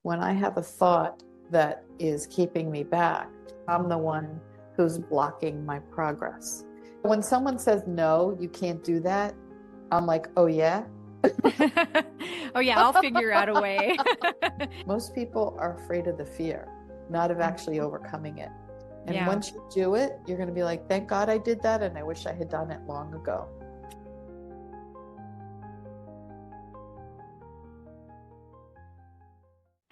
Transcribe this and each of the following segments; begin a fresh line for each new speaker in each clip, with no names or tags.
When I have a thought that is keeping me back, I'm the one who's blocking my progress. When someone says, no, you can't do that, I'm like, oh, yeah.
Oh, yeah, I'll figure out a way.
Most people are afraid of the fear, not of actually overcoming it. And
Yeah.
once you do it, you're going to be like, thank God I did that. And I wish I had done it long ago.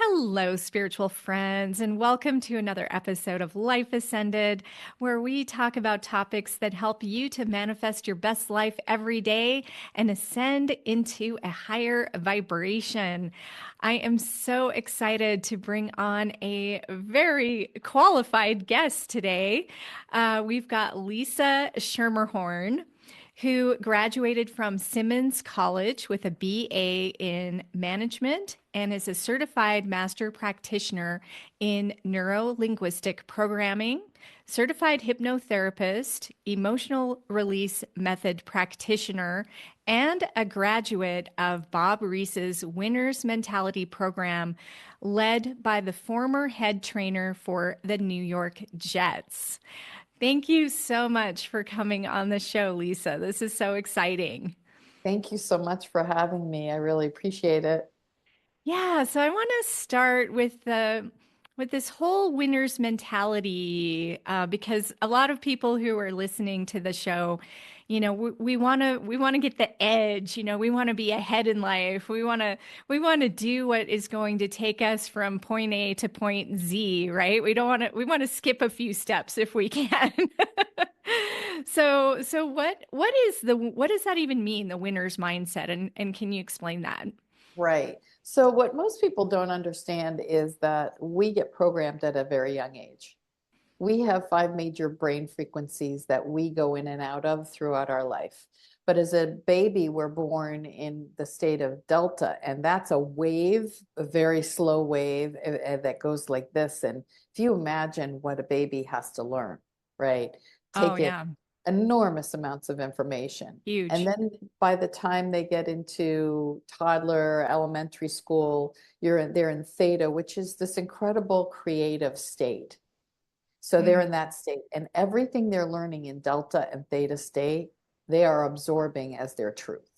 Hello, spiritual friends, and welcome to another episode of Life Ascended, where we talk about topics that help you to manifest your best life every day and ascend into a higher vibration. I am so excited to bring on a very qualified guest today. We've got Lisa Schermerhorn, who graduated from Simmons College with a BA in management and is a certified master practitioner in neuro-linguistic programming, certified hypnotherapist, emotional release method practitioner, and a graduate of Bob Reese's Winner's Mentality program, led by the former head trainer for the New York Jets. Thank you so much for coming on the show, Lisa. This is so exciting.
Thank you so much for having me. I really appreciate it.
Yeah, so I want to start with this whole winner's mentality because a lot of people who are listening to the show, we want to get the edge. We want to be ahead in life. We want to do what is going to take us from point A to point Z, right? We want to skip a few steps if we can. So what does that even mean, the winner's mindset? And can you explain that?
Right. So, what most people don't understand is that we get programmed at a very young age. We have five major brain frequencies that we go in and out of throughout our life. But as a baby, we're born in the state of delta, and that's a wave, a very slow wave that goes like this. And if you imagine what a baby has to learn, right?
Oh,
Take it
yeah.
enormous amounts of information. And
Huge.
then by the time they get into toddler, elementary school, they're in theta, which is this incredible creative state. So they're in
Mm,
that state, and everything they're learning in delta and theta state, they are absorbing as their truth.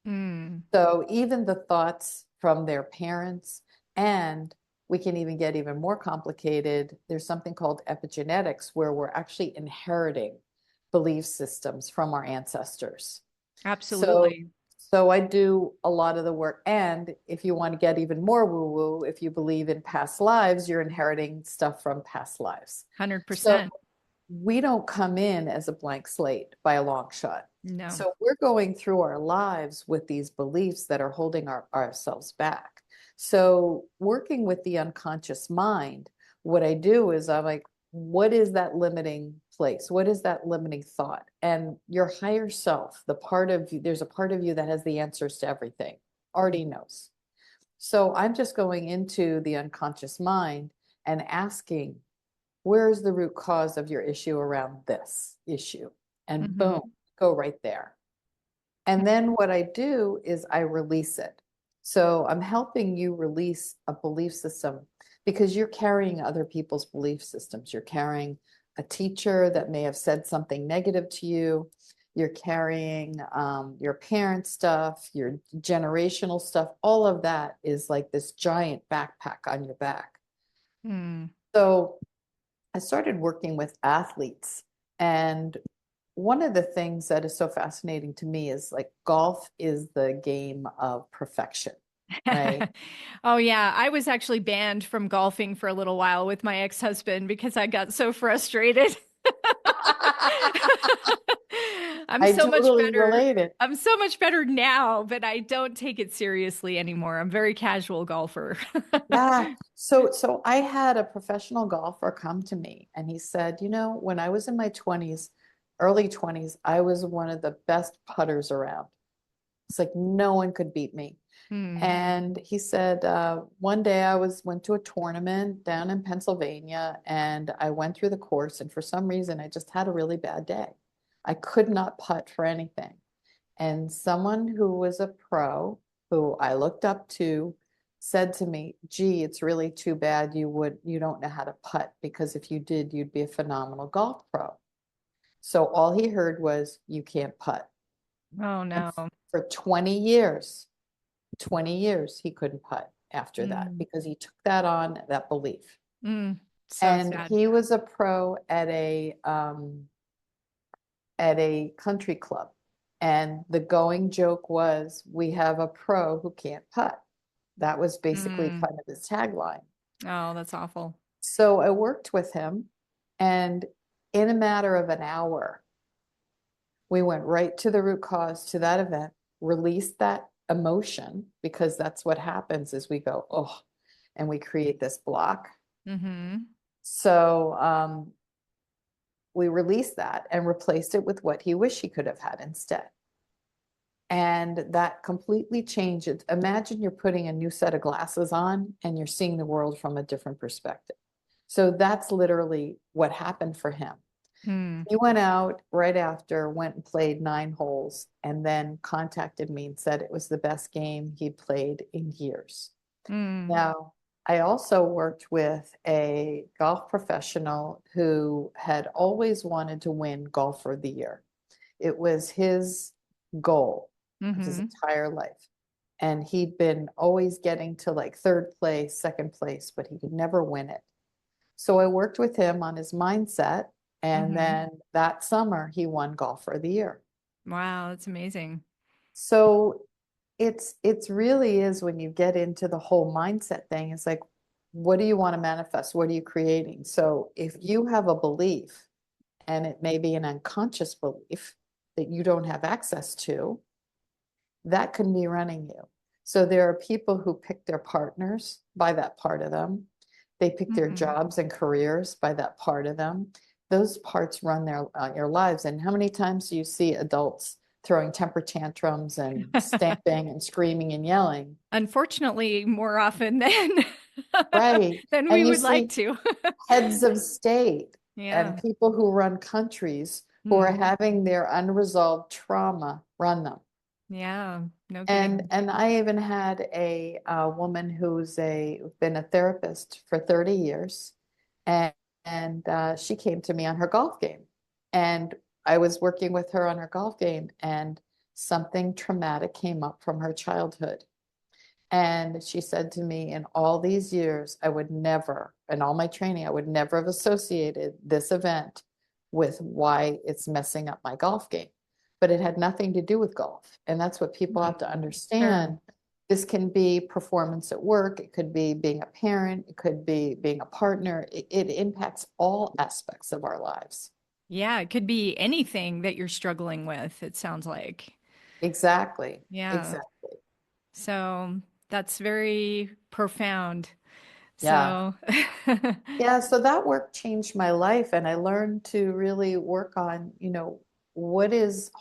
mm,
So even the thoughts from their parents, and we can even get even more complicated. There's something called epigenetics where we're actually inheriting belief systems from our ancestors. So,
absolutely.
so I do a lot of the work. And if you want to get even more woo-woo, if you believe in past lives, you're inheriting stuff from past lives. So
100%.
we don't come in as a blank slate by a long shot.
No.
So we're going through our lives with these beliefs that are holding ourselves back. So working with the unconscious mind, what I do is I'm like, what is that limiting place? What is that limiting thought? And your higher self, the part of you, there's a part of you that has the answers to everything, already knows. So I'm just going into the unconscious mind and asking, where is the root cause of your issue around this issue? And boom,
Hmm.
go right there. And then what I do is I release it. So I'm helping you release a belief system because you're carrying other people's belief systems. You're carrying a teacher that may have said something negative to you. You're carrying your parents' stuff, your generational stuff. All of that is like this giant backpack on your back.
Mm.
So I started working with athletes. And one of the things that is so fascinating to me is like golf is the game of perfection, right?
Oh, yeah. I was actually banned from golfing for a little while with my ex-husband because I got so frustrated. I'm
I
so much
totally
better.
relate it.
I'm so much better now, but I don't take it seriously anymore. I'm a very casual golfer.
Yeah. So I had a professional golfer come to me and he said, when I was in my 20s, early 20s, I was one of the best putters around. It's like no one could beat me.
Hmm.
And he said, one day went to a tournament down in Pennsylvania and I went through the course and for some reason I just had a really bad day. I could not putt for anything. And someone who was a pro, who I looked up to, said to me, gee, it's really too bad you don't know how to putt, because if you did, you'd be a phenomenal golf pro. So all he heard was, you can't putt.
Oh
And
no.
for 20 years, he couldn't putt after that
Mm,
because he took that on, that belief.
so
And
sad.
he was a pro at a country club. And the going joke was, we have a pro who can't putt. That was basically
Mm.
kind of his tagline.
Oh, that's awful.
So I worked with him, and in a matter of an hour, we went right to the root cause to that event, released that emotion, because that's what happens is we go, oh, and we create this block.
Mm-hmm.
So we released that and replaced it with what he wished he could have had instead. And that completely changed it. Imagine you're putting a new set of glasses on and you're seeing the world from a different perspective. So that's literally what happened for him.
Mm.
He went out right after, went and played 9 holes, and then contacted me and said it was the best game he'd played in years.
Mm.
Now, I also worked with a golf professional who had always wanted to win Golfer of the Year. It was his goal of his
Mm-hmm.
entire life. And he'd been always getting to like third place, second place, but he could never win it. So I worked with him on his mindset. And
Mm-hmm.
then that summer, he won Golfer of the Year.
Wow, that's amazing.
So it's really is when you get into the whole mindset thing, it's like, what do you want to manifest? What are you creating? So if you have a belief, and it may be an unconscious belief that you don't have access to, that can be running you. So there are people who pick their partners by that part of them. They pick their
Mm.
jobs and careers by that part of them. Those parts run your lives. And how many times do you see adults throwing temper tantrums and stamping and screaming and yelling?
Unfortunately, more often than
Right.
than we
And you
would like
see
to.
heads of state
Yeah.
and people who run countries who are
Mm.
having their unresolved trauma run them.
Yeah. No
And
kidding.
and I even had a woman who's been a therapist for 30 years, and she came to me on her golf game, and I was working with her on her golf game, and something traumatic came up from her childhood. And she said to me, in all these years, I would never, in all my training, I would never have associated this event with why it's messing up my golf game. But it had nothing to do with golf. And that's what people have to
Sure.
understand. This can be performance at work, it could be being a parent, it could be being a partner. It impacts all aspects of our lives.
Yeah, it could be anything that you're struggling with, it sounds like.
Exactly.
Yeah.
Exactly.
So that's very profound.
Yeah.
So,
Yeah, so that work changed my life, and I learned to really work on, what is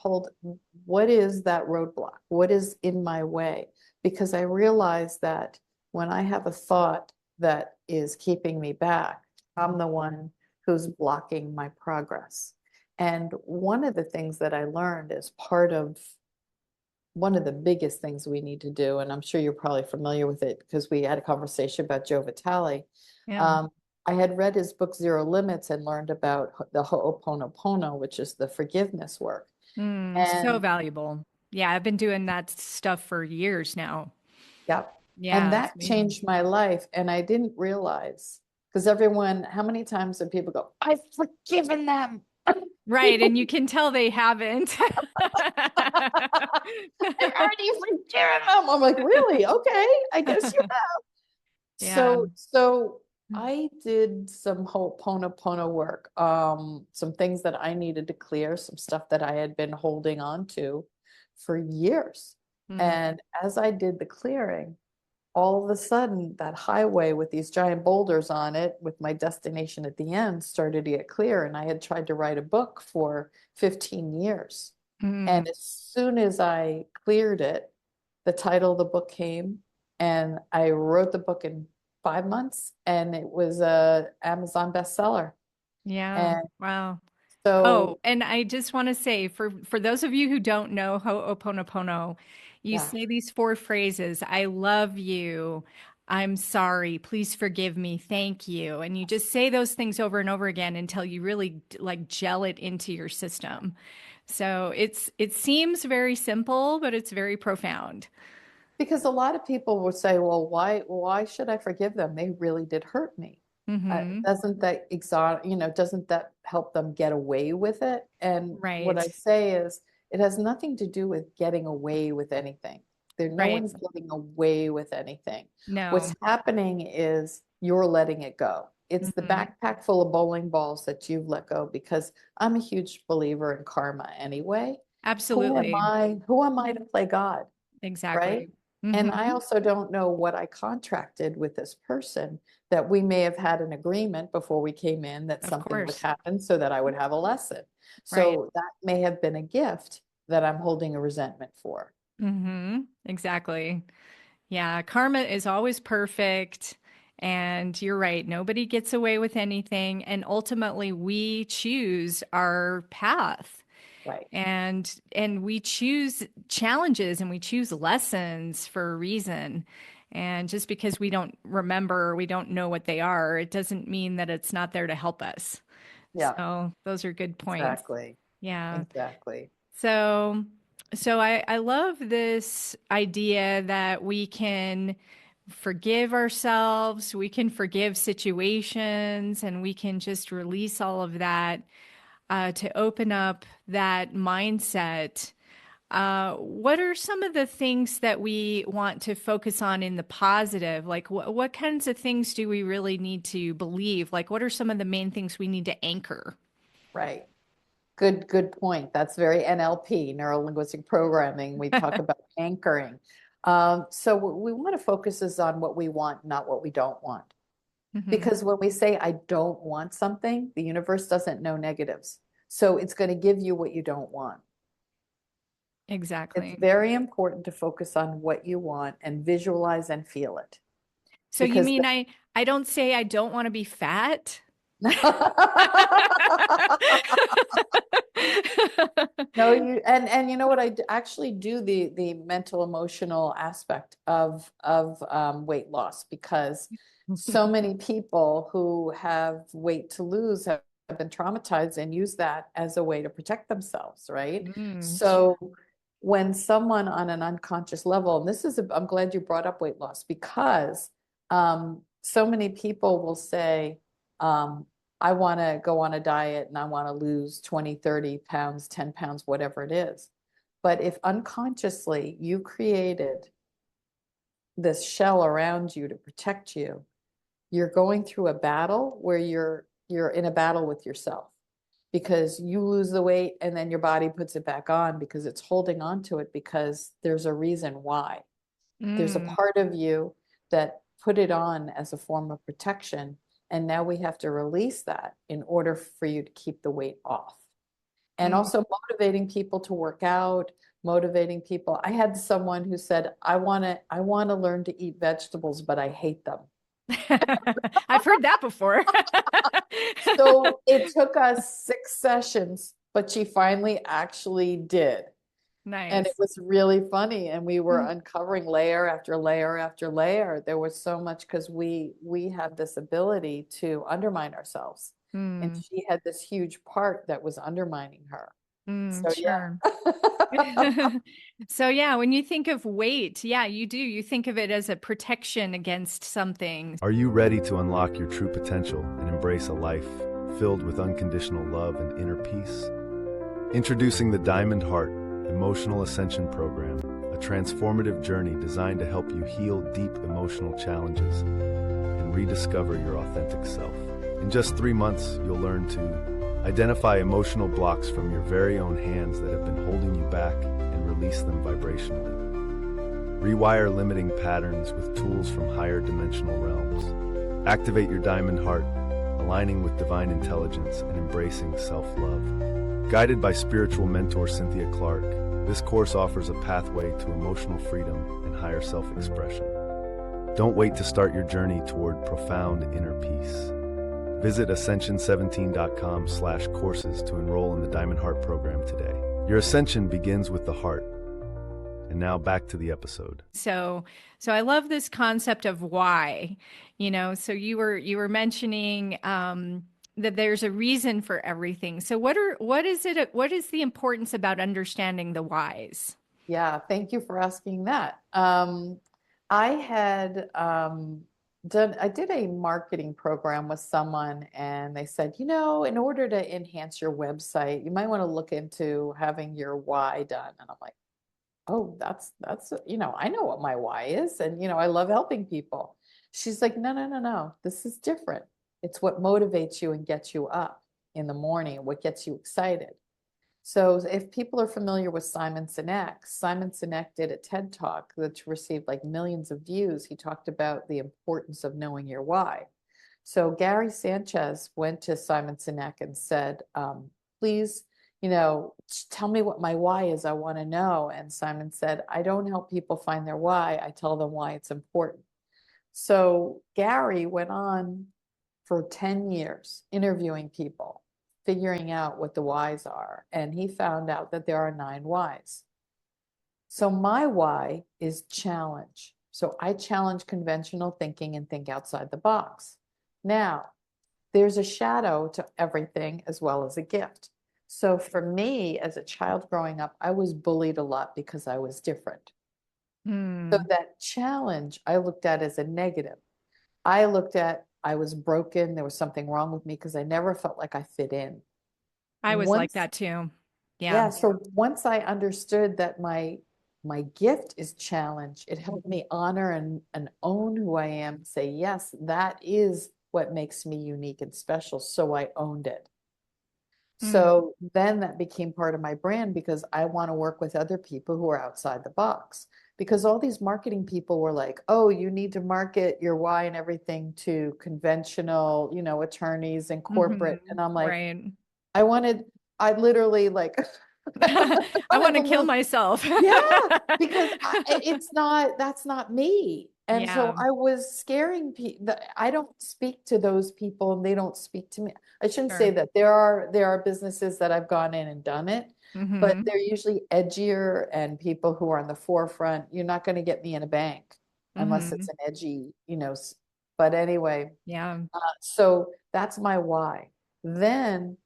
what is that roadblock? What is in my way? Because I realized that when I have a thought that is keeping me back, I'm the one who's blocking my progress. And one of the things that I learned as part of one of the biggest things we need to do, and I'm sure you're probably familiar with it because we had a conversation about Joe Vitale.
yeah.
Um, I had read his book Zero Limits and learned about the Ho'oponopono, which is the forgiveness work.
So
And
valuable. Yeah, I've been doing that stuff for years now.
yep, and
Yeah, it's
that
amazing.
changed my life. And I didn't realize, because everyone, how many times do people go, I've forgiven them?
Right, and you can tell they haven't.
I already forgiven them. I'm like, really? Okay, I guess you
Yeah.
So I did some Ho'oponopono work, some things that I needed to clear, some stuff that I had been holding on to for years.
Mm.
And as I did the clearing, all of a sudden that highway with these giant boulders on it with my destination at the end started to get clear. And I had tried to write a book for 15 years.
Mm.
And as soon as I cleared it, the title of the book came, and I wrote the book in 5 months, and it was a Amazon bestseller.
Yeah.
And
Wow. Oh,
so,
and I just want to say for those of you who don't know Ho'oponopono, you
yeah,
say these four phrases, I love you, I'm sorry, please forgive me, thank you. And you just say those things over and over again until you really like gel it into your system. So it seems very simple, but it's very profound.
Because a lot of people will say, well, why should I forgive them? They really did hurt me.
Mm-hmm.
Doesn't that doesn't that help them get away with it? And what I
Right.
say is, it has nothing to do with getting away with anything. No
Right.
one's getting away with anything. What's
No.
happening is you're letting it go. It's the
Hmm.
backpack full of bowling balls that you've let go, because I'm a huge believer in karma anyway.
Absolutely.
Who am I to play God? Right?
Exactly.
And
Hmm.
I also don't know what I contracted with this person, that we may have had an agreement before we came in that
Of
something would
course.
happen so that I would have a lesson.
Right.
So that may have been a gift that I'm holding a resentment for.
Hmm. Exactly. Yeah. Karma is always perfect. And you're right. Nobody gets away with anything. And ultimately, we choose our path.
Right.
And we choose challenges and we choose lessons for a reason. And just because we don't remember or we don't know what they are, it doesn't mean that it's not there to help us.
Yeah,
So those are good points.
exactly.
Yeah.
Exactly.
So I love this idea that we can forgive ourselves, we can forgive situations, and we can just release all of that to open up that mindset. What are some of the things that we want to focus on in the positive? Like, what kinds of things do we really need to believe? Like, what are some of the main things we need to anchor?
Right. Good point. That's very NLP, neuro linguistic programming. We talk about anchoring. So what we want to focus is on what we want, not what we don't want.
Hmm.
Because when we say, I don't want something, the universe doesn't know negatives. So it's going to give you what you don't want. It's
Exactly.
very important to focus on what you want and visualize and feel it.
So you
Because
mean I don't say I don't want to be fat?
no, and you know what, actually do the mental emotional aspect of weight loss, because so many people who have weight to lose have been traumatized and use that as a way to protect themselves, right?
Sure.
So when someone on an unconscious level, and I'm glad you brought up weight loss, because so many people will say, I want to go on a diet and I want to lose 20, 30 pounds, 10 pounds, whatever it is. But if unconsciously you created this shell around you to protect you, you're going through a battle where you're in a battle with yourself, because you lose the weight and then your body puts it back on because it's holding on to it, because there's a reason why. There's a
Mm,
part of you that put it on as a form of protection. And now we have to release that in order for you to keep the weight off. And
mm.
also motivating people to work out, motivating people. I had someone who said, I want to learn to eat vegetables, but I hate them.
I've heard that before.
So it took us 6 sessions, but she finally actually did. And it
Nice.
was really funny. And we were
Mm,
uncovering layer after layer after layer. There was so much, because we have this ability to undermine ourselves. And
mm,
she had this huge part that was undermining her. So
sure.
yeah.
So yeah, when you think of weight, yeah, you do. You think of it as a protection against something.
Are you ready to unlock your true potential and embrace a life filled with unconditional love and inner peace? Introducing the Diamond Heart Emotional Ascension Program, a transformative journey designed to help you heal deep emotional challenges and rediscover your authentic self. In just 3 months, you'll learn to identify emotional blocks from your very own hands that have been holding you back and release them vibrationally. Rewire limiting patterns with tools from higher dimensional realms. Activate your diamond heart, aligning with divine intelligence and embracing self-love. Guided by spiritual mentor Cynthia Clark, this course offers a pathway to emotional freedom and higher self-expression. Don't wait to start your journey toward profound inner peace. Visit ascension17.com/courses to enroll in the Diamond Heart program today. Your ascension begins with the heart. And now back to the episode.
So I love this concept of why, so you were mentioning, that there's a reason for everything. So what is the importance about understanding the whys?
Yeah, thank you for asking that. I had I did a marketing program with someone, and they said, in order to enhance your website, you might want to look into having your why done. And I'm like, oh, that's I know what my why is, and I love helping people. She's like, no, no, no, no, this is different. It's what motivates you and gets you up in the morning, what gets you excited. So if people are familiar with Simon Sinek did a TED Talk that received like millions of views. He talked about the importance of knowing your why. So Gary Sanchez went to Simon Sinek and said, please, tell me what my why is. I want to know. And Simon said, I don't help people find their why. I tell them why it's important. So Gary went on for 10 years interviewing people, figuring out what the whys are. And he found out that there are 9 whys. So my why is challenge. So I challenge conventional thinking and think outside the box. Now, there's a shadow to everything as well as a gift. So for me, as a child growing up, I was bullied a lot because I was different. So that challenge I looked at as a negative. I looked at I was broken. There was something wrong with me because I never felt like I fit in.
I was like
Once,
that too. Yeah.
yeah, so once I understood that my gift is challenge, it helped me honor and own who I am, say, yes, that is what makes me unique and special. So I owned it.
Mm.
So then that became part of my brand because I want to work with other people who are outside the box. Because all these marketing people were like, oh, you need to market your why and everything to conventional, attorneys and corporate. And I'm like,
Right.
I literally like,
I
wanted
want
to
to kill
lose.
myself.
Yeah, because that's not me. And so
Yeah,
I was scaring people. I don't speak to those people and they don't speak to me. I shouldn't say
sure.
that. There are businesses that I've gone in and done it, but
Mm-hmm.
they're usually edgier and people who are on the forefront. You're not going to get me in a bank unless
Mm-hmm.
it's an edgy, but anyway,
Yeah.
so that's my why. Then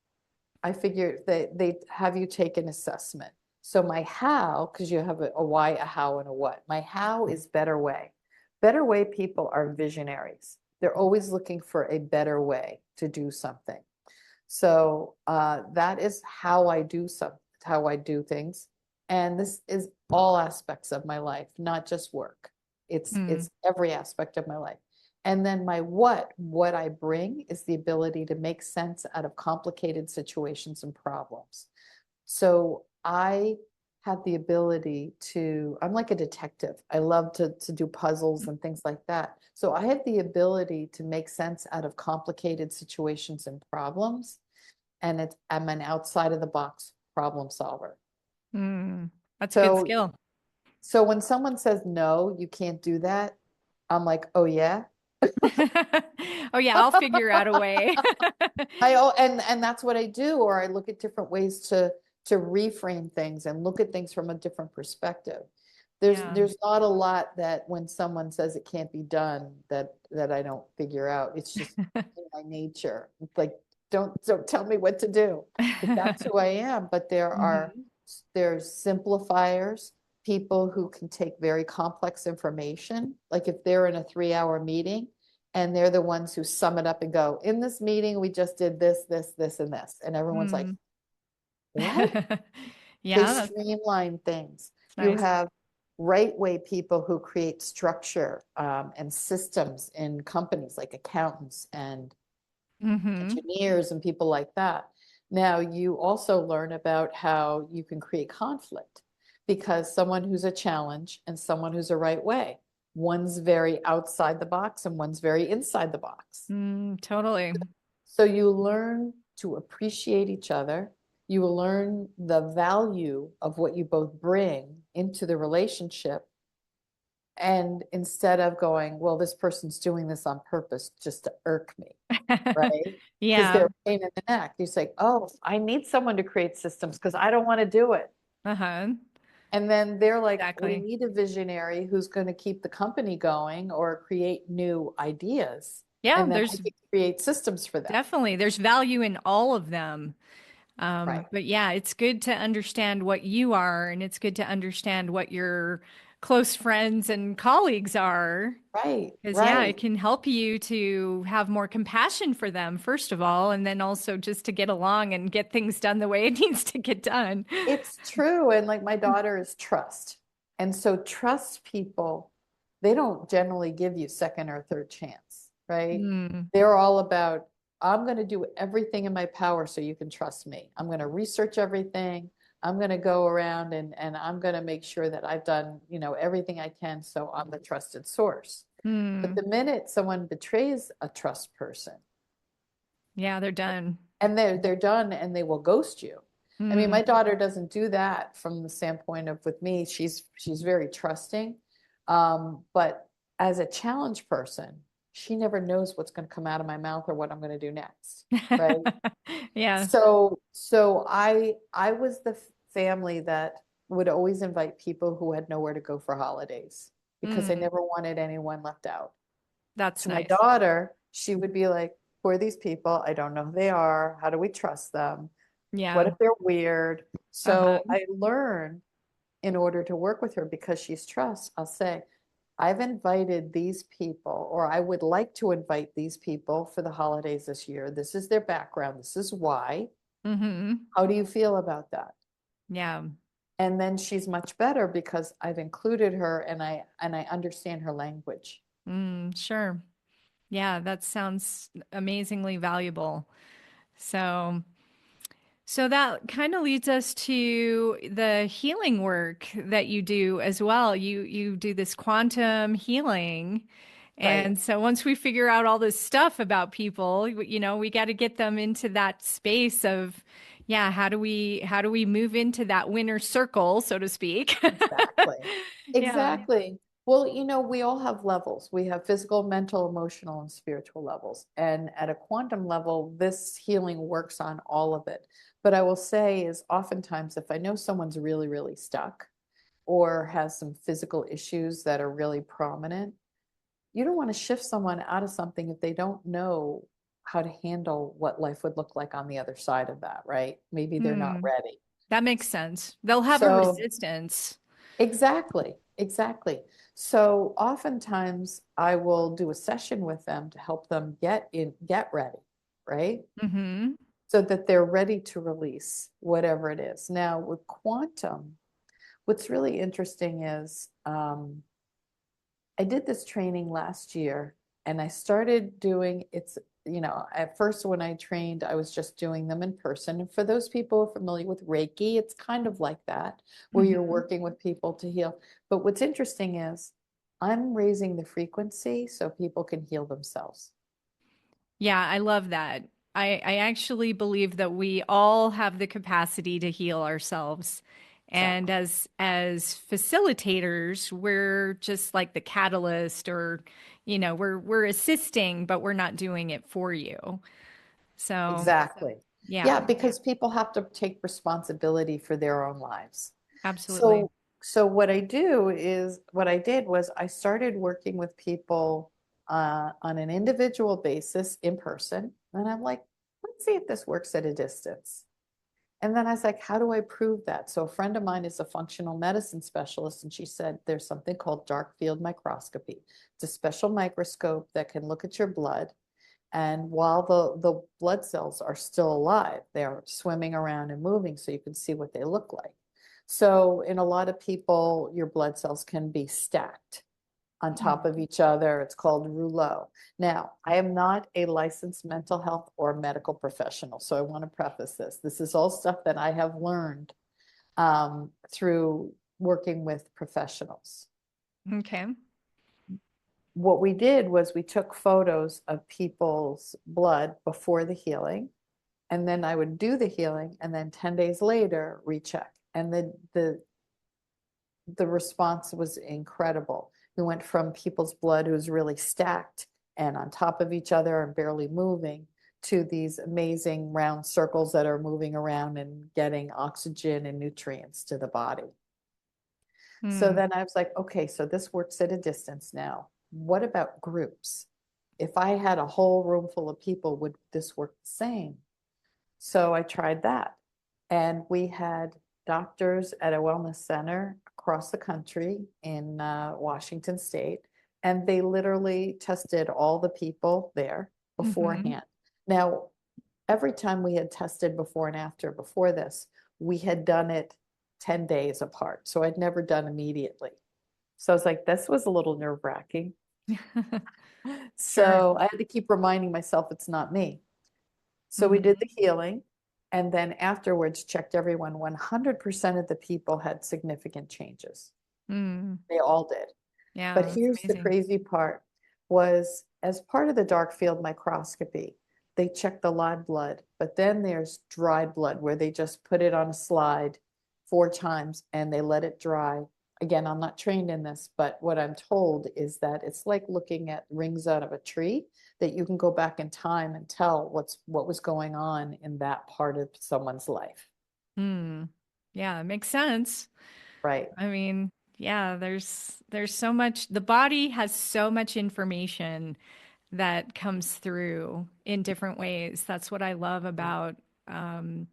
I figure they have you take an assessment. So my how, because you have a why, a how, and a what. My how is better way. Better way people are visionaries. They're always looking for a better way to do something. So that is how I do things. And this is all aspects of my life, not just work. It's
Mm.
it's every aspect of my life. And then my what I bring is the ability to make sense out of complicated situations and problems. So I have the ability I'm like a detective. I love to do puzzles and things like that. So I have the ability to make sense out of complicated situations and problems. And I'm an outside of the box problem solver.
Mm. That's a good
So,
skill.
so when someone says, no, you can't do that, I'm like, oh yeah.
Oh yeah, I'll figure out a way.
And that's what I do, or I look at different ways to reframe things and look at things from a different perspective. There's
Yeah.
there's not a lot that when someone says it can't be done that I don't figure out. It's just in my nature. It's like don't tell me what to do. But that's who I am. But
Hmm.
there's simplifiers, people who can take very complex information. Like if they're in a 3-hour meeting and they're the ones who sum it up and go, in this meeting, we just did this, this, this, and this. And everyone's like,
Mm.
what? They
Yeah, that's
streamline things. You
nice.
have right way people who create structure and systems in companies like accountants and
Hmm.
engineers and people like that. Now, you also learn about how you can create conflict because someone who's a challenge and someone who's a right way, one's very outside the box and one's very inside the box.
Mm, totally.
So you learn to appreciate each other. You will learn the value of what you both bring into the relationship. And instead of going, well, this person's doing this on purpose just to irk me, right? Because they're
Yeah.
a pain in the neck. You say, oh, I need someone to create systems because I don't want to do it.
Uh-huh.
And then they're like, we
Exactly.
need a visionary who's going to keep the company going or create new ideas.
Yeah,
And then I
there's
can create systems for them.
definitely there's value in all of them.
Right.
But yeah, it's good to understand what you are, and it's good to understand what your close friends and colleagues are.
Right.
Because yeah, it
Right.
can help you to have more compassion for them, first of all, and then also just to get along and get things done the way it needs to get done.
It's true. And like my daughter is trust. And so trust people, they don't generally give you second or third chance, right?
Mm,
They're all about, I'm going to do everything in my power so you can trust me. I'm going to research everything. I'm going to go around and I'm going to make sure that I've done, everything I can. So I'm the trusted source. But
mm.
the minute someone betrays a trust person,
Yeah, they're done.
and they're done and they will ghost you. I mean,
Mm,
my daughter doesn't do that from the standpoint of with me, she's very trusting. But as a challenge person, she never knows what's going to come out of my mouth or what I'm going to do next, right?
yeah.
So I was the family that would always invite people who had nowhere to go for holidays because I
Mm,
never wanted anyone left out.
that's
To my
nice.
daughter, she would be like, who are these people? I don't know who they are. How do we trust them? What
Yeah.
if they're weird?
Uh-huh.
So I learned in order to work with her because she's trust, I'll say, I've invited these people, or I would like to invite these people for the holidays this year. This is their background. This is why.
Mm-hmm.
How do you feel about that?
Yeah.
And then she's much better because I've included her and I understand her language.
Sure. Yeah, that sounds amazingly valuable. So, so that kind of leads us to the healing work that you do as well. You do this quantum healing.
Right.
And so once we figure out all this stuff about people, we got to get them into that space of, yeah, how do we move into that winner circle, so to speak?
Exactly.
Yeah.
Exactly. Well, we all have levels. We have physical, mental, emotional, and spiritual levels. And at a quantum level, this healing works on all of it. But I will say is oftentimes if I know someone's really, really stuck or has some physical issues that are really prominent, you don't want to shift someone out of something if they don't know how to handle what life would look like on the other side of that, right? Maybe they're not
Hmm.
ready.
That makes sense. They'll have a
So
resistance.
exactly, exactly. So oftentimes I will do a session with them to help them get ready, right?
Hmm.
So that they're ready to release whatever it is. Now with quantum, what's really interesting is I did this training last year and I started doing at first when I trained, I was just doing them in person. And for those people familiar with Reiki, it's kind of like that, where you're
Hmm.
working with people to heal. But what's interesting is I'm raising the frequency so people can heal themselves.
Yeah, I love that. I actually believe that we all have the capacity to heal ourselves. And
Exactly.
as facilitators, we're just like the catalyst or, we're assisting, but we're not doing it for you. So,
Exactly. Yeah,
yeah,
because people have to take responsibility for their own lives.
absolutely.
So what I did was I started working with people on an individual basis in person. And I'm like, let's see if this works at a distance. And then I was like, how do I prove that? So a friend of mine is a functional medicine specialist, and she said there's something called dark field microscopy. It's a special microscope that can look at your blood. And while the blood cells are still alive, they're swimming around and moving so you can see what they look like. So in a lot of people, your blood cells can be stacked on top of each other. It's called rouleau. Now, I am not a licensed mental health or medical professional, so I want to preface this. This is all stuff that I have learned through working with professionals.
Okay.
What we did was we took photos of people's blood before the healing, and then I would do the healing, and then 10 days later, recheck. And the response was incredible. We went from people's blood who's really stacked and on top of each other and barely moving to these amazing round circles that are moving around and getting oxygen and nutrients to the body. So
Mm.
then I was like, okay, so this works at a distance now. What about groups? If I had a whole room full of people, would this work the same? So I tried that. And we had doctors at a wellness center across the country in Washington State, and they literally tested all the people there
Mm-hmm.
beforehand. Now, every time we had tested before and after before this, we had done it 10 days apart. So I'd never done immediately. So I was like, this was a little nerve-wracking.
Sure.
So I had to keep reminding myself it's not me. So we did
Mm-hmm.
the healing and then afterwards checked everyone. 100% of the people had significant changes.
Mm.
They all did. But
Yeah, that's
here's the
amazing.
crazy part was as part of the dark field microscopy, they check the live blood, but then there's dry blood where they just put it on a slide 4 times and they let it dry. Again, I'm not trained in this, but what I'm told is that it's like looking at rings out of a tree that you can go back in time and tell what was going on in that part of someone's life.
Mm. Yeah, it makes sense.
Right.
I mean, yeah, there's so much, the body has so much information that comes through in different ways. That's what I love about um,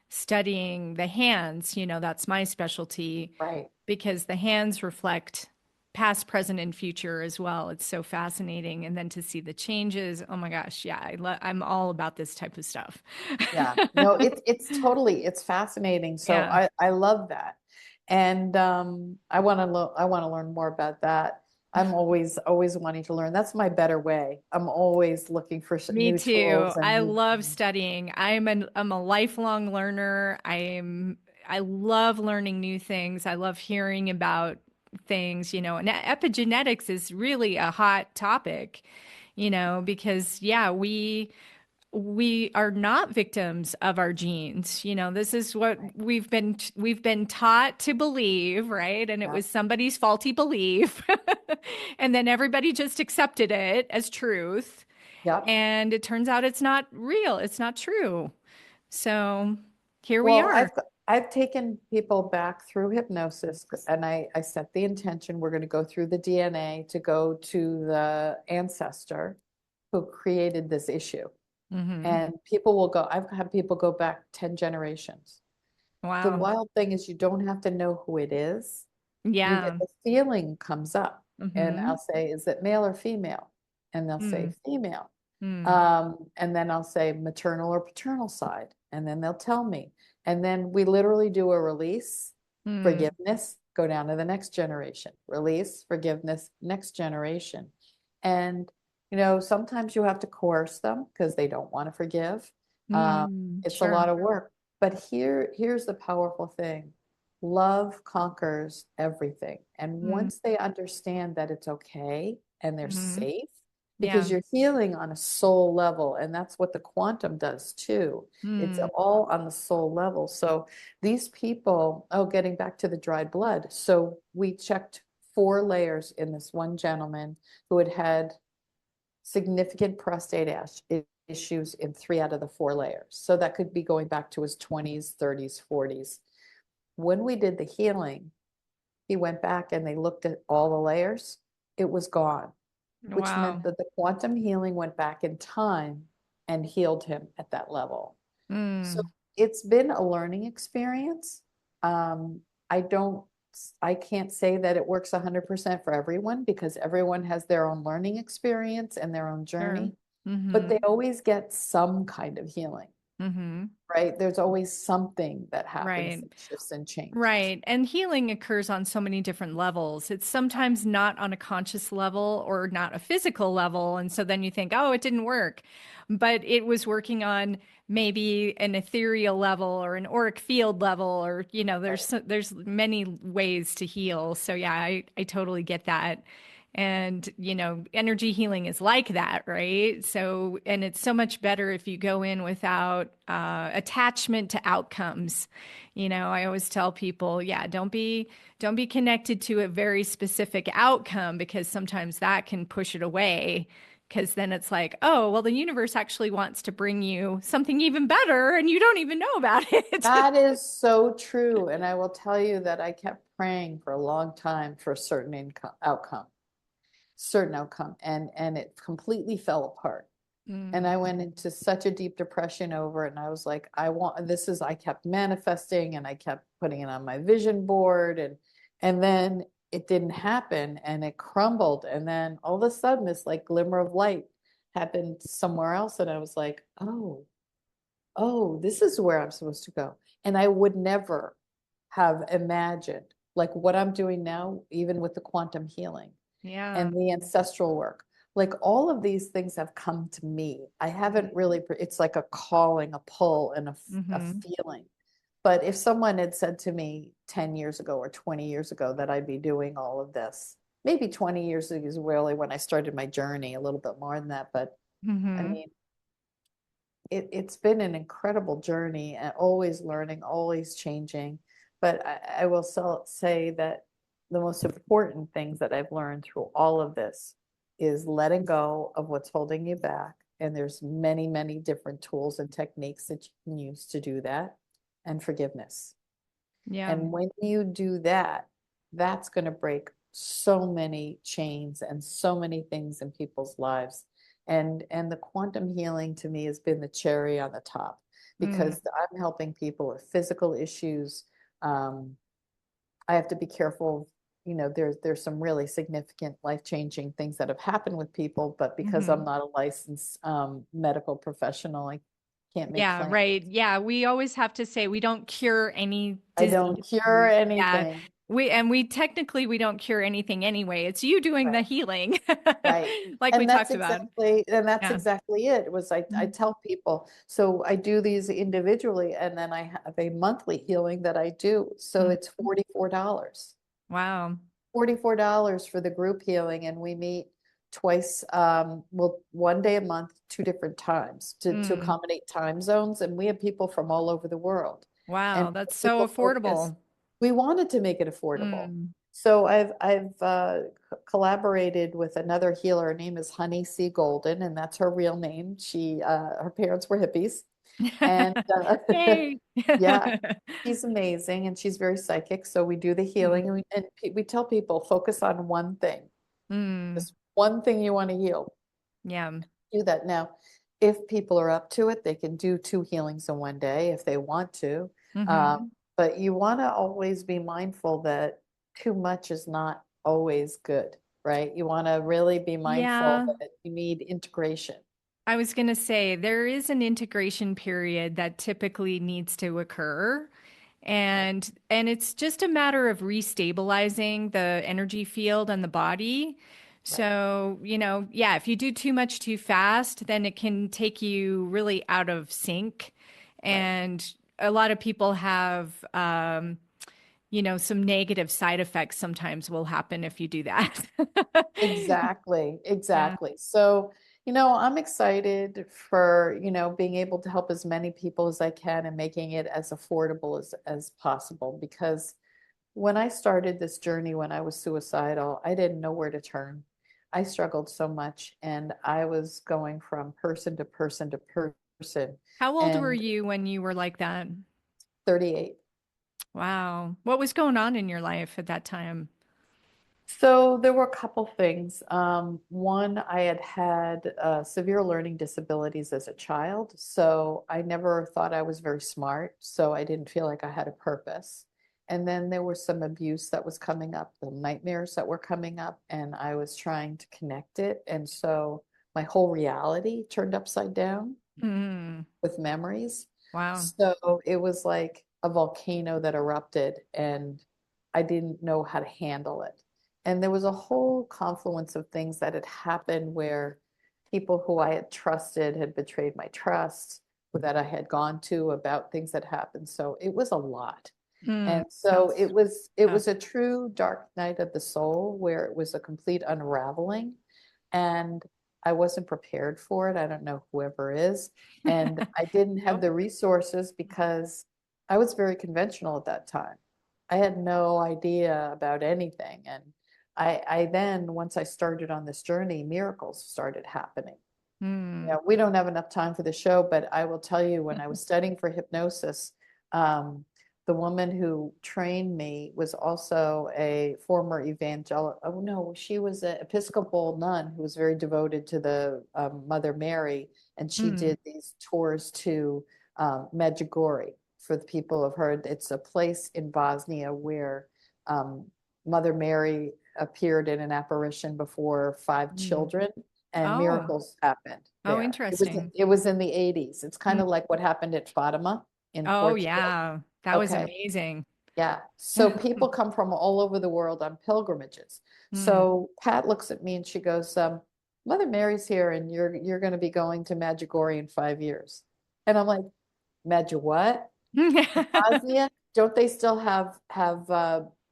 studying the hands. That's my specialty
Right.
because the hands reflect past, present, and future as well. It's so fascinating. And then to see the changes, oh my gosh, yeah, I'm all about this type of stuff.
Yeah, no, it's totally it's fascinating. So
Yeah,
I love that, and I want to learn more about that. I'm always wanting to learn. That's my better way. I'm always looking for
me
new
too.
tools and
I
new.
love studying. I'm a lifelong learner. I love learning new things. I love hearing about things, and epigenetics is really a hot topic, because yeah, we are not victims of our genes. This is what
Right.
we've been taught to believe, right? And it
Yeah.
was somebody's faulty belief. And then everybody just accepted it as truth.
Yep.
And it turns out it's not real. It's not true. So here we
Well,
are.
I've taken people back through hypnosis and I set the intention we're going to go through the DNA to go to the ancestor who created this issue.
Hmm.
And people will go, I've had people go back 10 generations. The
Wow.
wild thing is you don't have to know who it is. You get
Yeah.
the feeling comes up and I'll
Hmm.
say, is it male or female? And they'll say
Mm,
female.
mm,
And then I'll say maternal or paternal side. And then they'll tell me. And then we literally do a release,
mm,
forgiveness, go down to the next generation, release, forgiveness, next generation. And, sometimes you have to coerce them because they don't want to forgive. Um, it's a
sure.
lot of work. But here's the powerful thing. Love conquers everything. And
Mm,
once they understand that it's okay and they're
mm,
safe, because
yeah.
you're healing on a soul level, and that's what the quantum does too. It's
Mm,
all on the soul level. So these people, oh, getting back to the dried blood. So we checked 4 layers in this one gentleman who had had significant prostate issues in 3 out of the 4 layers. So that could be going back to his 20s, 30s, 40s. When we did the healing, he went back and they looked at all the layers. It was gone, which meant
wow.
that the quantum healing went back in time and healed him at that level. So
Mm,
it's been a learning experience. Um, I don't, I can't say that it works 100% for everyone because everyone has their own learning experience and their own
sure.
journey, but
Mm-hmm.
they always get some kind of healing,
Mm-hmm.
right? There's always something that happens
Right.
that shifts and changes.
Right. And healing occurs on so many different levels. It's sometimes not on a conscious level or not a physical level. And so then you think, oh, it didn't work. But it was working on maybe an ethereal level or an auric field level, or,
Right.
there's many ways to heal. So yeah, I totally get that. And, energy healing is like that, right? So, and it's so much better if you go in without attachment to outcomes. I always tell people, yeah, don't be connected to a very specific outcome because sometimes that can push it away. Because then it's like, oh, well, the universe actually wants to bring you something even better and you don't even know about it.
That is so true. And I will tell you that I kept praying for a long time for a certain certain outcome, and it completely fell apart. And
Mm,
I went into such a deep depression over it. And I was like, I kept manifesting and I kept putting it on my vision board, and then it didn't happen and it crumbled. And then all of a sudden this like glimmer of light happened somewhere else. And I was like, oh, this is where I'm supposed to go. And I would never have imagined like what I'm doing now, even with the quantum healing
yeah.
and the ancestral work. Like all of these things have come to me. I haven't really, it's like a calling, a pull, and a
Hmm.
feeling. But if someone had said to me 10 years ago or 20 years ago that I'd be doing all of this, maybe 20 years ago is really when I started my journey, a little bit more than that. But I
Hmm.
mean, it's been an incredible journey and always learning, always changing. But I will say that the most important things that I've learned through all of this is letting go of what's holding you back. And there's many, many different tools and techniques that you can use to do that, and forgiveness.
Yeah.
And when you do that, that's going to break so many chains and so many things in people's lives. And the quantum healing to me has been the cherry on the top,
Mm,
because I'm helping people with physical issues. Um, I have to be careful. You know, there's some really significant life-changing things that have happened with people, but because I'm
hmm.
not a licensed medical professional, I can't make
Yeah,
claims.
right. Yeah, we always have to say we don't cure any
I don't
disease.
cure
Yeah.
anything.
We technically we don't cure anything anyway. It's you doing the
Right.
healing.
Right.
Like we
And
talked about.
that's
Yeah.
exactly it. It was I
Mhm.
tell people, so I do these individually and then I have a monthly healing that I do. So
Mhm.
it's $44.
Wow.
$44 for the group healing, and we meet twice, well, one day a month, two different times to
Mm.
accommodate time zones. And we have people from all over the world.
Wow,
And
that's so
people focus,
affordable.
we wanted to make it affordable.
Mm.
So I've collaborated with another healer. Her name is Honey C. Golden, and that's her real name. Her parents were hippies, and
Yay.
yeah, she's amazing, and she's very psychic. So we do the
Mm.
healing, and we tell people focus on one thing,
Mm.
just one thing you want to heal.
Yeah.
Do that now. If people are up to it, they can do two healings in one day if they want to.
Hmm.
But you want to always be mindful that too much is not always good, right? You want to really be mindful
Yeah.
that you need integration.
I was going to say there is an integration period that typically needs to occur.
Right,
And it's just a matter of restabilizing the energy field and the body.
right,
So, yeah, if you do too much too fast, then it can take you really out of sync.
right.
And a lot of people have some negative side effects sometimes will happen if you do that.
Exactly,
Yeah.
exactly. So, I'm excited for, being able to help as many people as I can and making it as affordable as possible. Because when I started this journey, when I was suicidal, I didn't know where to turn. I struggled so much, and I was going from person to person to person.
How old were
And
you when you were like that?
38.
Wow. What was going on in your life at that time?
So there were a couple things. One, I had had severe learning disabilities as a child, so I never thought I was very smart, so I didn't feel like I had a purpose. And then there was some abuse that was coming up, the nightmares that were coming up, and I was trying to connect it. And so my whole reality turned upside down
Mm,
with memories.
wow.
So it was like a volcano that erupted, and I didn't know how to handle it. And there was a whole confluence of things that had happened where people who I had trusted had betrayed my trust, that I had gone to about things that happened. So it was a lot.
Mm,
And so
sounds
it
tough.
was a true dark night of the soul where it was a complete unraveling. And I wasn't prepared for it. I don't know whoever is. And I didn't have
Nope.
the resources because I was very conventional at that time. I had no idea about anything. And I then, once I started on this journey, miracles started happening.
Mm.
We don't have enough time for the show, but I will tell you, when I was studying for hypnosis, the woman who trained me was also a former evangelical. Oh no, she was an Episcopal nun who was very devoted to the Mother Mary, and she
Mm.
did these tours to Medjugorje. For the people who've heard, it's a place in Bosnia where um, Mother Mary appeared in an apparition before five
Mm.
children, and
Oh,
miracles happened
oh,
there.
interesting.
It was in the 80s. It's kind
Mm.
of like what happened at Fatima in
Oh,
Portugal.
yeah. That was
Okay.
amazing.
Yeah. So people come from all over the world on pilgrimages.
Mm.
So Pat looks at me and she goes, Mother Mary's here and you're going to be going to Medjugorje in 5 years. And I'm like, Medjugorje what? Bosnia? Don't they still have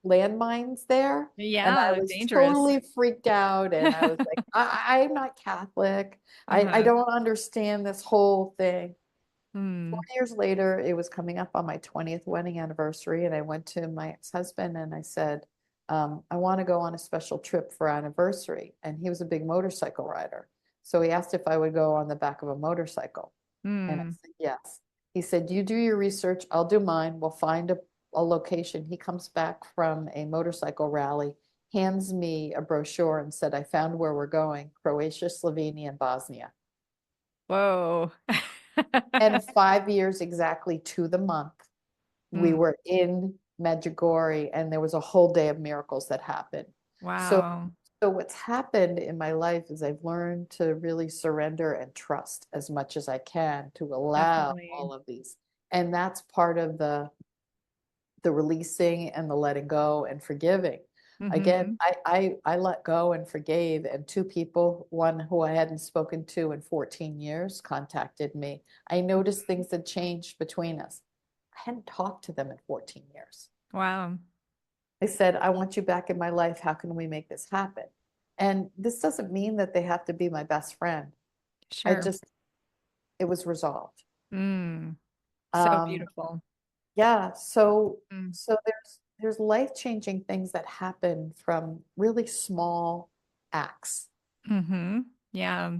landmines there? And I
Yeah,
was
dangerous.
totally freaked out, and I was like, I'm not Catholic. I
Uh-huh.
don't understand this whole thing. Four
Mm.
years later, it was coming up on my 20th wedding anniversary, and I went to my ex-husband and I said, I want to go on a special trip for our anniversary. And he was a big motorcycle rider. So he asked if I would go on the back of a motorcycle. And I
Mm.
said, yes. He said, you do your research, I'll do mine. We'll find a location. He comes back from a motorcycle rally, hands me a brochure and said, I found where we're going, Croatia, Slovenia, and Bosnia.
Whoa.
And 5 years exactly to the month, we
Mm.
were in Medjugorje, and there was a whole day of miracles that happened. So,
Wow.
so what's happened in my life is I've learned to really surrender and trust as much as I can to allow
Definitely.
all of these. And that's part of the releasing and the letting go and forgiving. Again,
Mm-hmm.
I let go and forgave, and two people, one who I hadn't spoken to in 14 years, contacted me. I noticed things had changed between us. I hadn't talked to them in 14 years.
Wow.
I said, I want you back in my life. How can we make this happen? And this doesn't mean that they have to be my best friend. I
Sure.
just, it was resolved.
Mm. So
Um,
beautiful.
yeah,
Mm.
so there's life-changing things that happen from really small acts.
Mm-hmm. Yeah.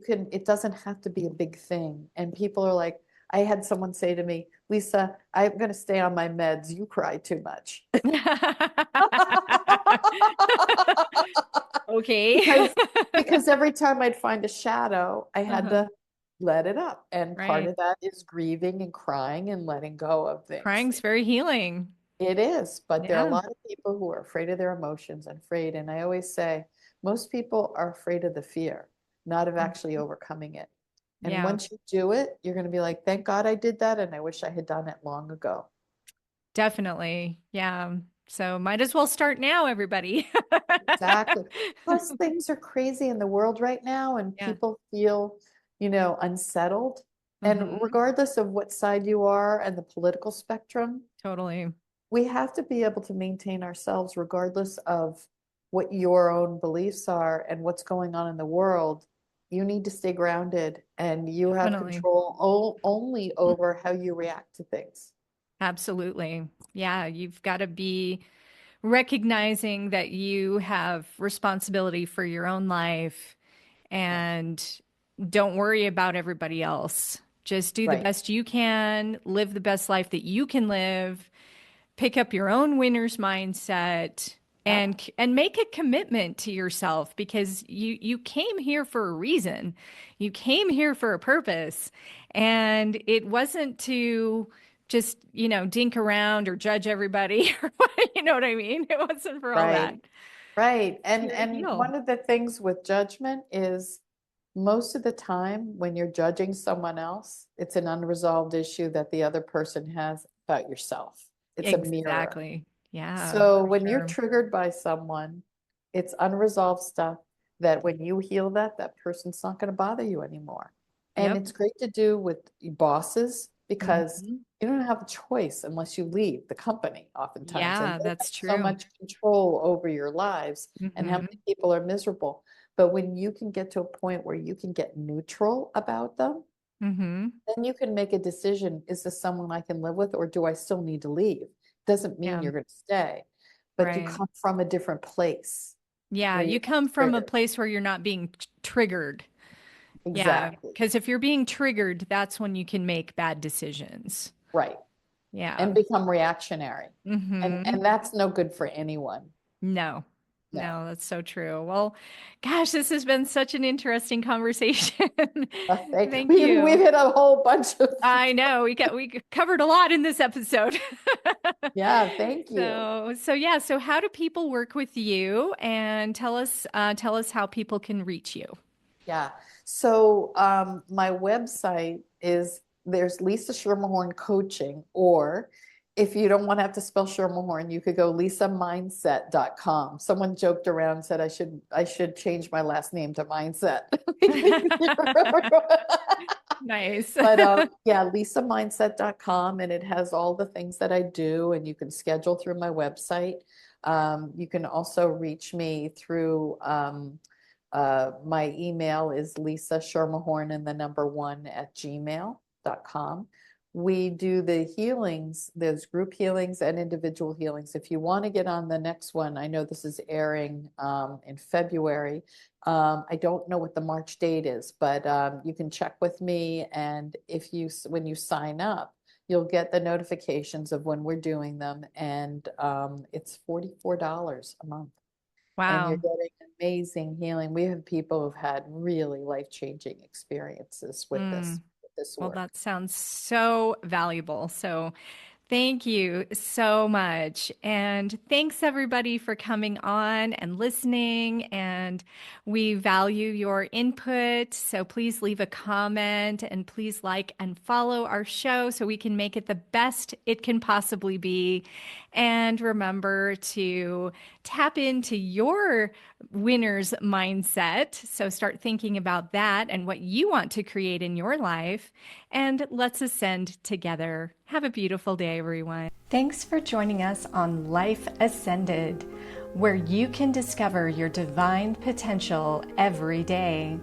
And it doesn't have to be a big thing. And people are like, I had someone say to me, Lisa, I'm going to stay on my meds. You cry too much.
Okay.
because because every time I'd find a shadow, I had
Uh-huh.
to let it up. And part
Right.
of that is grieving and crying and letting go of things.
Crying's very healing.
It is, but there are a
Yeah.
lot of people who are afraid of their emotions and afraid. And I always say, most people are afraid of the fear, not of actually
Mhm.
overcoming it. And
Yeah,
once you do it, you're going to be like, thank God I did that. And I wish I had done it long ago.
definitely. Yeah. So might as well start now, everybody.
Exactly. Plus, things are crazy in the world right now, and
Yeah.
people feel, unsettled. And
Hmm.
regardless of what side you are and the political spectrum,
Totally.
we have to be able to maintain ourselves regardless of what your own beliefs are and what's going on in the world. You need to stay grounded, and you have
Definitely.
control only over how you react to things.
Absolutely. Yeah. You've got to be recognizing that you have responsibility for your own life
Yeah.
and don't worry about everybody else. Just do the
Right.
best you can, live the best life that you can live, pick up your own winner's mindset
Yep.
and make a commitment to yourself because you came here for a reason. You came here for a purpose. And it wasn't to just, dink around or judge everybody. You know what I mean? It wasn't for all that.
Right. Right.
It's
And
here to
and
heal.
one of the things with judgment is most of the time when you're judging someone else, it's an unresolved issue that the other person has about yourself. It's a mirror.
Exactly. Yeah,
So
for
when you're
sure.
triggered by someone, it's unresolved stuff that when you heal that, that person's not going to bother you anymore. And
Yep.
it's great to do with bosses because
Mhm.
you don't have a choice unless you leave the company oftentimes. And
Yeah,
they have
that's
so
true.
much control over your lives and how
Hmm.
many people are miserable. But when you can get to a point where you can get neutral about them,
Hmm.
then you can make a decision. Is this someone I can live with, or do I still need to leave? Doesn't mean
Yeah,
you're going to stay, but you
right.
come from a different place.
Yeah,
where
you
you're
come
not
from a
triggered.
place where you're not being triggered. Yeah,
Exactly.
because if you're being triggered, that's when you can make bad decisions.
Right.
Yeah.
And become reactionary.
Mm-hmm.
And that's no good for anyone.
No,
No.
no, that's so true. Well, gosh, this has been such an interesting conversation. Thank
We've
you.
hit a whole bunch of
I know we covered a lot in this episode.
yeah, thank you.
So how do people work with you? And tell us how people can reach you.
Yeah. So my website is there's Lisa Schermerhorn Coaching, or if you don't want to have to spell Schermerhorn, you could go lisamindset.com. Someone joked around and said I should change my last name to Mindset.
Nice.
But yeah, lisamindset.com, and it has all the things that I do, and you can schedule through my website. You can also reach me through my email is Lisa Schermerhorn and the number 1 at gmail.com. We do the healings, there's group healings and individual healings. If you want to get on the next one, I know this is airing in February. I don't know what the March date is, but you can check with me. And when you sign up, you'll get the notifications of when we're doing them. And it's $44 a month. And you're
Wow.
getting amazing healing. We have people who've had really life-changing experiences with
Mm.
this
Well,
work.
that sounds so valuable. So thank you so much. And thanks everybody for coming on and listening. And we value your input. So please leave a comment and please like and follow our show so we can make it the best it can possibly be. And remember to tap into your winner's mindset. So start thinking about that and what you want to create in your life. And let's ascend together. Have a beautiful day, everyone. Thanks for joining us on Life Ascended, where you can discover your divine potential every day.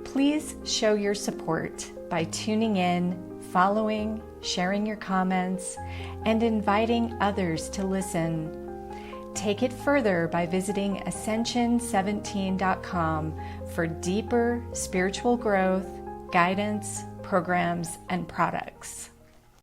Please show your support by tuning in, following, sharing your comments, and inviting others to listen. Take it further by visiting Ascension17.com for deeper spiritual growth, guidance, programs, and products.